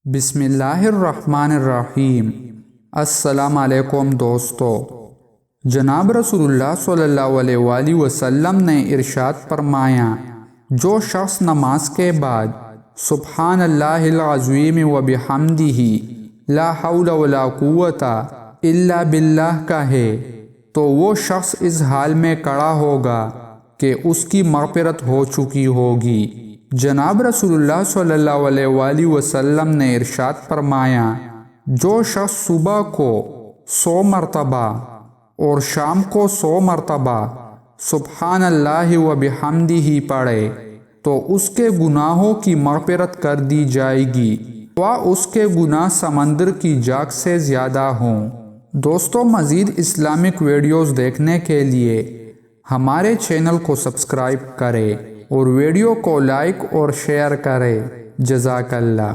بسم اللہ الرحمن الرحیم۔ السلام علیکم دوستو۔ جناب رسول اللہ صلی اللہ علیہ وآلہ وسلم نے ارشاد فرمایا، جو شخص نماز کے بعد سبحان اللہ العظیم و بحمدہ لا حول ولا قوت الا باللہ کہے تو وہ شخص اس حال میں کھڑا ہوگا کہ اس کی مغفرت ہو چکی ہوگی۔ جناب رسول اللہ صلی اللہ علیہ وآلہ وسلم نے ارشاد فرمایا، جو شخص صبح کو 100 مرتبہ اور شام کو 100 مرتبہ سبحان اللہ و بحمدہ پڑھے تو اس کے گناہوں کی مغفرت کر دی جائے گی، اور اس کے گناہ سمندر کی جاگ سے زیادہ ہوں۔ دوستو، مزید اسلامک ویڈیوز دیکھنے کے لیے ہمارے چینل کو سبسکرائب کریں اور ویڈیو کو لائک اور شیئر کریں۔ جزاک اللہ۔